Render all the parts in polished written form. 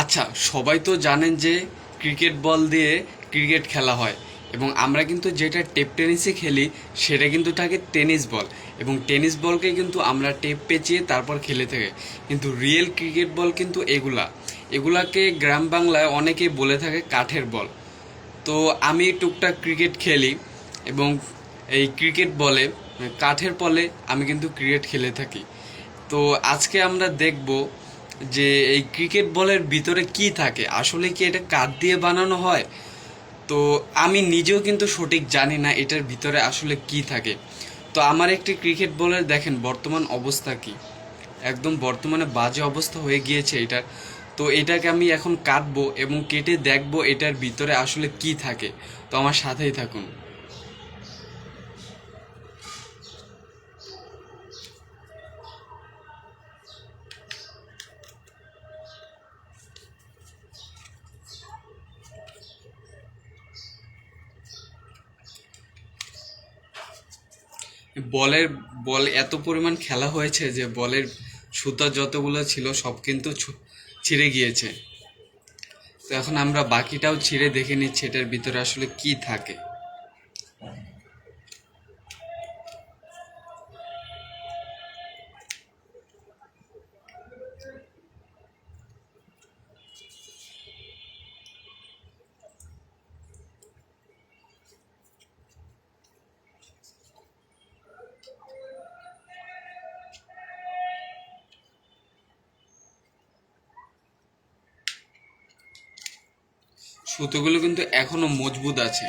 আচ্ছা, সবাই তো জানেন যে ক্রিকেট বল দিয়ে ক্রিকেট খেলা হয়, এবং আমরা কিন্তু যেটা টেপ টেনিসে খেলি সেটা কিন্তু থাকে টেনিস বল, এবং টেনিস বলকে কিন্তু আমরা টেপ পেঁচিয়ে তারপর খেলে থাকি। কিন্তু রিয়েল ক্রিকেট বল কিন্তু এগুলাকে গ্রাম বাংলায় অনেকেই বলে থাকে কাঠের বল। তো আমি টুকটাক ক্রিকেট খেলি, এবং এই ক্রিকেট বলে কাঠের বলে আমি কিন্তু ক্রিকেট খেলে থাকি। তো আজকে আমরা দেখব যে এই ক্রিকেট বলের ভিতরে কি থাকে, আসলে কি এটা কাঠ দিয়ে বানানো হয়। তো আমি নিজেও কিন্তু সঠিক জানি না এটার ভিতরে আসলে কি থাকে। তো আমার একটি ক্রিকেট বলের দেখেন বর্তমান অবস্থা কি, একদম বর্তমানে বাজে অবস্থা হয়ে গিয়েছে এটার। তো এটাকে আমি এখন কাটবো এবং কেটে দেখবো এটার ভিতরে আসলে কি থাকে। তো আমার সাথেই থাকুন। বলের বল এত পরিমাণ খেলা হয়েছে যে বলের সুতা যতগুলো ছিল সব কিন্তু ছিঁড়ে গিয়েছে। তো এখন আমরা বাকিটাও ছিঁড়ে দেখে নিচ্ছি এটার ভিতরে আসলে কি থাকে। সুতোগুলো কিন্তু এখনো মজবুত আছে।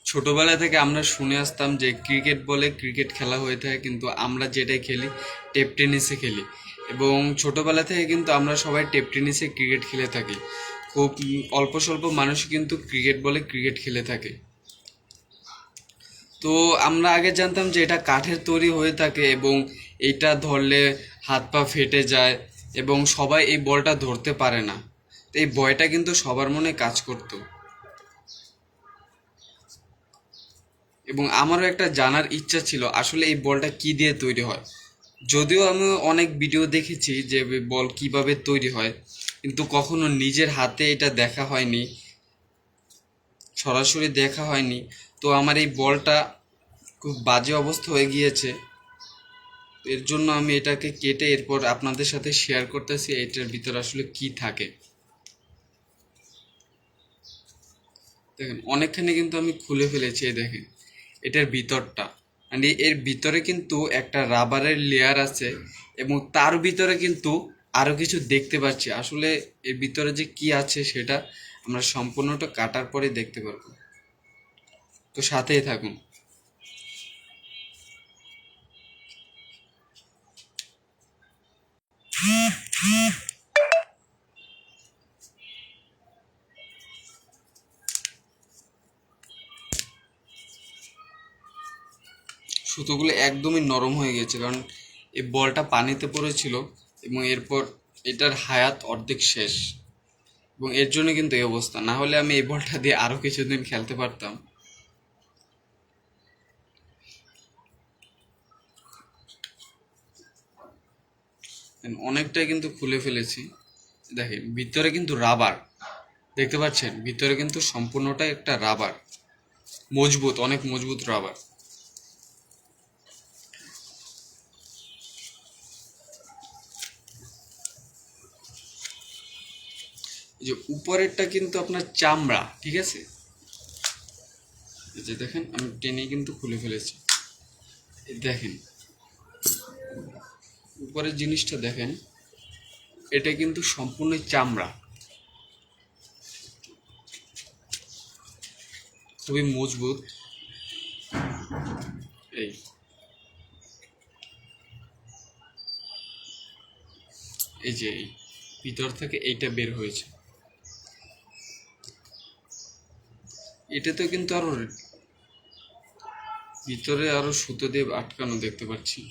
ছোটবেলা থেকে আমরা শুনে আসতাম যে ক্রিকেট বলে ক্রিকেট খেলা হয়ে থাকে, কিন্তু আমরা যেটাই খেলি টেপ টেনিসে খেলি, এবং ছোটবেলা থেকে কিন্তু আমরা সবাই টেপ টেনিসে ক্রিকেট খেলে থাকি। খুব অল্প স্বল্প মানুষ কিন্তু ক্রিকেট বলে ক্রিকেট খেলে থাকে। তো আমরা আগে জানতাম যে এটা কাঠের তৈরি হয়ে থাকে, এবং এটা ধরলে হাত পা ফেটে যায়, এবং সবাই এই বলটা ধরতে পারে না। তো এই ভয়টা কিন্তু সবার মনে কাজ করতো, এবং আমারও একটা জানার ইচ্ছা ছিল আসলে এই বলটা কি দিয়ে তৈরি হয়। যদিও আমি অনেক ভিডিও দেখেছি যে বল কিভাবে তৈরি হয়, কিন্তু কখনো নিজের হাতে এটা দেখা হয়নি, সরাসরি দেখা হয়নি। তো আমার এই বলটা খুব বাজে অবস্থা হয়ে গিয়েছে, এর জন্য আমি এটাকে কেটে এরপর আপনাদের সাথে শেয়ার করতেছি এটার ভিতরে আসলে কি থাকে। দেখেন অনেকখানি কিন্তু আমি খুলে ফেলেছি, এই দেখেন এটার ভিতরটা, মানে এর ভিতরে কিন্তু একটা রাবারের লেয়ার আছে, এবং তার ভিতরে কিন্তু আরো কিছু দেখতে পাচ্ছি। আসলে এর ভিতরে যে কি আছে সেটা আমরা সম্পূর্ণটা কাটার পরে দেখতে পারবো। তো সাথেই থাকুন। সুতোগুলো একদমই নরম হয়ে গেছে, কারণ এই বলটা পানিতে পড়েছিল, এবং এরপর এটার হায়াত অর্ধেক শেষ, এবং এর জন্য কিন্তু এই অবস্থা। না হলে আমি এই বলটা দিয়ে আরো কিছুদিন খেলতে পারতাম। অনেকটাই কিন্তু খুলে ফেলেছি। দেখেন ভিতরে কিন্তু রাবার, দেখতে পাচ্ছেন ভিতরে কিন্তু সম্পূর্ণটাই একটা রাবার, মজবুত, অনেক মজবুত রাবার। এই যে উপরেরটা কিন্তু আপনার চামড়া, ঠিক আছে। এই যে দেখেন আমি টেনে কিন্তু খুলে ফেলেছি। এই দেখেন উপরের জিনিসটা দেখেন, এটা কিন্তু সম্পূর্ণ চামড়া, খুবই মজবুত। এই এই যে এই ভিতর থেকে এইটা বের হয়েছে। এটাতে কিন্তু আরো ভিতরে আরো সুতো দিয়ে আটকানো দেখতে পাচ্ছি।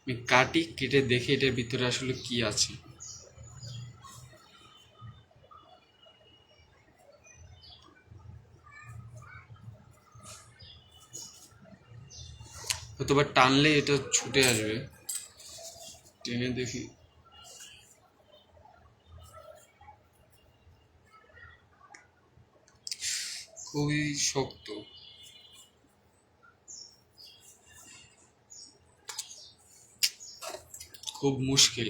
আমি কাটি, কেটে দেখি এটার ভিতরে আসলে কি আছে। হয়তোবা টানলে এটা ছুটে আসবে। টেনে দেখি। খুবই শক্ত। খুব মুশকিল।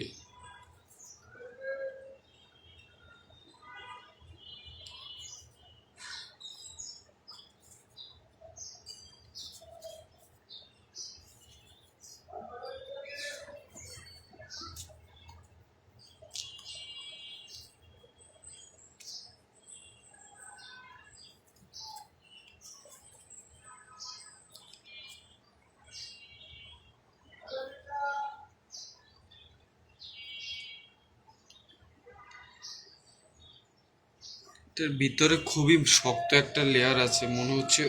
এটার ভিতরে খুবই শক্ত একটা লেয়ার আছে, মনে হচ্ছে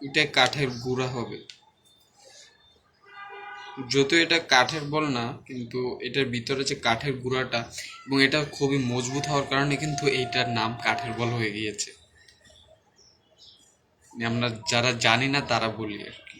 এটা কাঠের গুঁড়া হবে। যদিও এটা কাঠের বল না, কিন্তু এটার ভিতরে যে কাঠের গুঁড়াটা, এবং এটা খুবই মজবুত হওয়ার কারণে কিন্তু এইটার নাম কাঠের বল হয়ে গিয়েছে। আমরা যারা জানি না তারা বলি আর কি।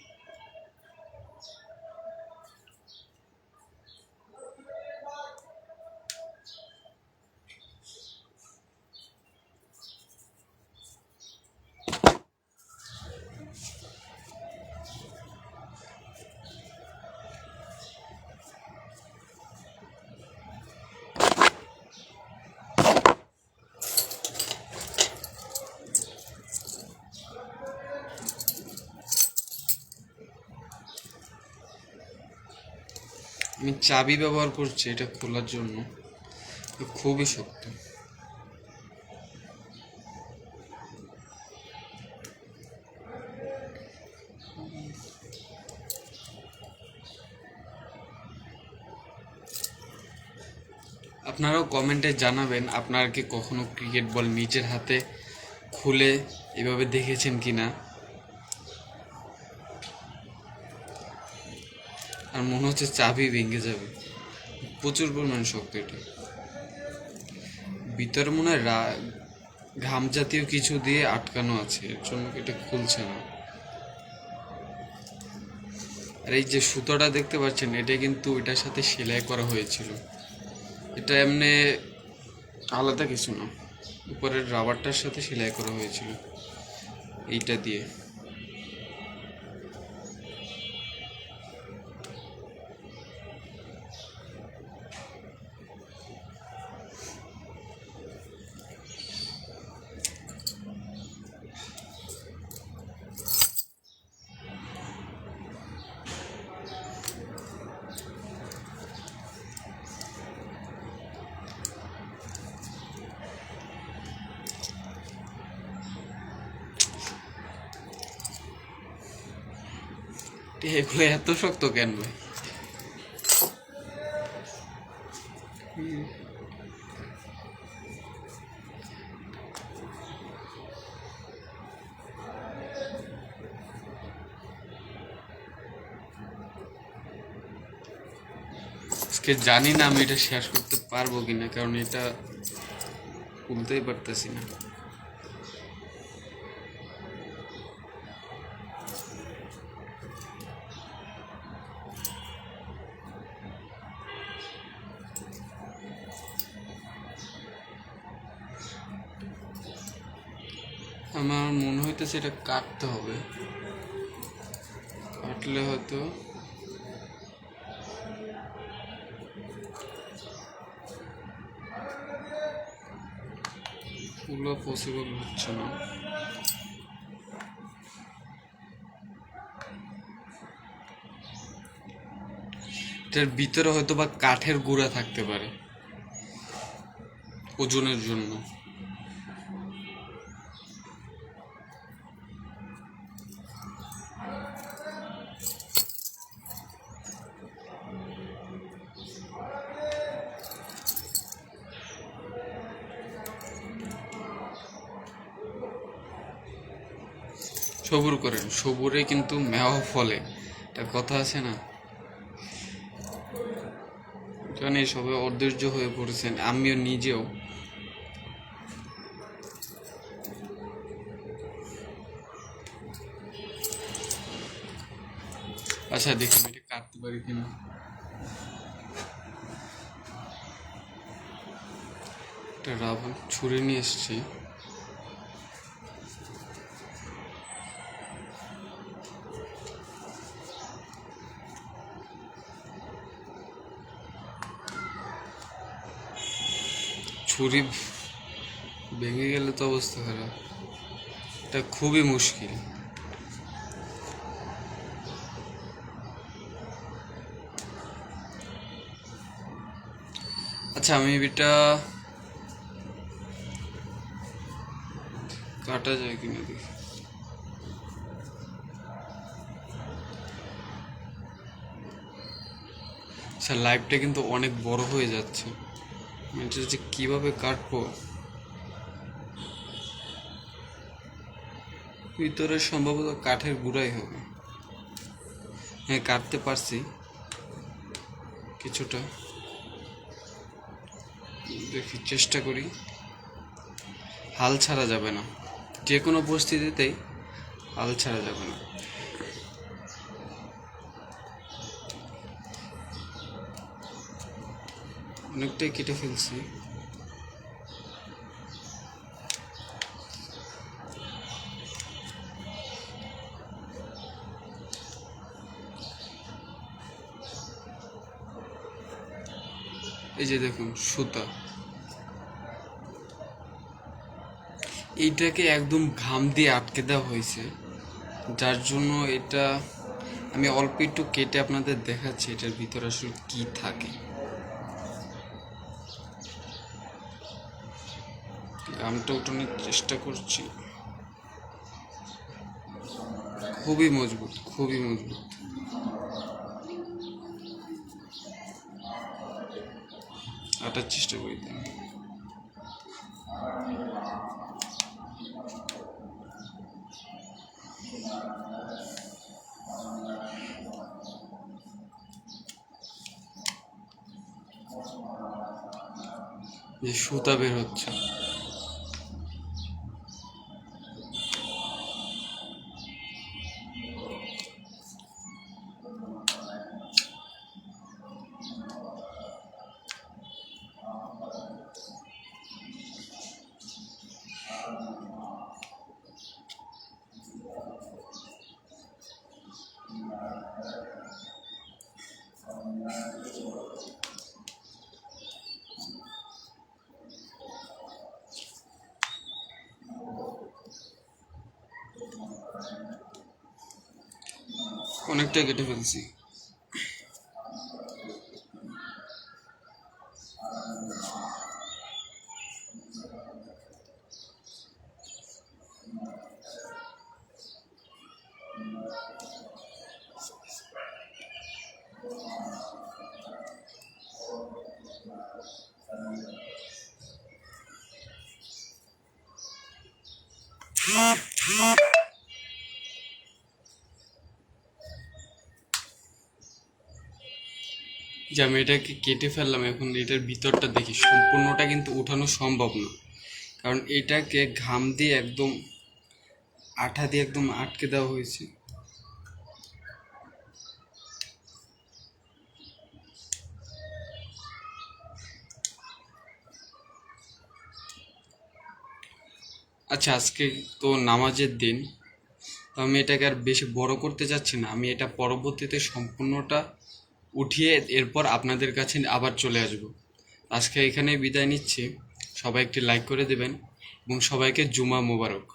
আমি চাবি ব্যবহার করছি এটা খোলার জন্য, খুবই শক্ত। আপনারাও কমেন্টে জানাবেন আপনারা কি কখনো ক্রিকেট বল নিজের হাতে খুলে এভাবে দেখেছেন কিনা। আর মনে হচ্ছে চাবি ভেঙে যাবে, প্রচুর পরিমাণে শক্ত এটা। ভিতরে মনে হয় ঘাম জাতীয় কিছু দিয়ে আটকানো আছে, এর জন্য এটা খুলছে না। আর এই যে সুতোটা দেখতে পাচ্ছেন, এটা কিন্তু এটার সাথে সেলাই করা হয়েছিল। এটা এমনি আলাদা কিছু না, উপরের রাবারটার সাথে সেলাই করা হয়েছিল এইটা দিয়ে। এগুলো এত শক্ত কেন ভাই? আজকে জানি না আমি এটা শেয়ার করতে পারবো কিনা, কারণ এটা খুলতেই পারতেছি না। আমার মনে হইতেছে এটা কাটতে হবে, কাটলে হয়তো পুরো পসিবল হচ্ছে না। এটার ভিতরে হয়তো বা কাঠের গুঁড়া থাকতে পারে ওজনের জন্য। সবুর করেন, সবুরে কিন্তু মেওয়া ফলে, একটা কথা আছে না। জানি সবাই অধৈর্য হয়ে পড়েছেন, আমিও নিজেও। আচ্ছা দেখি আমি এটা কাটতে পারি কিনা। একটা রাবার ছুরি নিয়ে এসছি। ছুরি ভেঙে গেলে তো অবস্থা খারাপ, এটা খুবই মুশকিল। আচ্ছা আমি এটা কাটা যায় কিনা দেখি। আচ্ছা লাইভটা কিন্তু অনেক বড় হয়ে যাচ্ছে, এটা যে কিভাবে কাটবো। ভিতরে সম্ভবত কাঠের গুঁড়াই হবে। হ্যাঁ কাটতে পারছি কিছুটা, দেখি চেষ্টা করি। হাল ছাড়া যাবে না, যে কোনো পরিস্থিতিতেই হাল ছাড়া যাবে না। অনেকটাই কেটে ফেলছি। এই যে দেখুন সুতা, এইটাকে একদম ঘাম দিয়ে আটকে দেওয়া হয়েছে, যার জন্য এটা আমি অল্প একটু কেটে আপনাদের দেখাচ্ছি এটার ভিতরে আসলে কি থাকে। ঘামটা উঠানোর চেষ্টা করছি। খুবই মজবুত, খুবই মজবুত। আটার চেষ্টা করি। যে সুতা বের হচ্ছে, অনেকটা কেটে ফেলছি। যে আমি এটাকে কেটে ফেললাম, এখন এটার ভিতরটা দেখি। সম্পূর্ণটা কিন্তু উঠানো সম্ভব না, কারণ এটাকে ঘাম দিয়ে একদম আঠা দিয়ে একদম আটকে দেওয়া হয়েছে। আচ্ছা আজকে তো নামাজের দিন, তো আমি এটাকে আর বেশি বড় করতে চাচ্ছি না। আমি এটা পরবর্তীতে সম্পূর্ণটা উঠিয়ে এরপর আপনাদের কাছে আবার চলে আসব। আজকে এখানেই বিদায় নিচ্ছি। সবাই একটি লাইক করে দেবেন এবং সবাইকে জুমা মোবারক।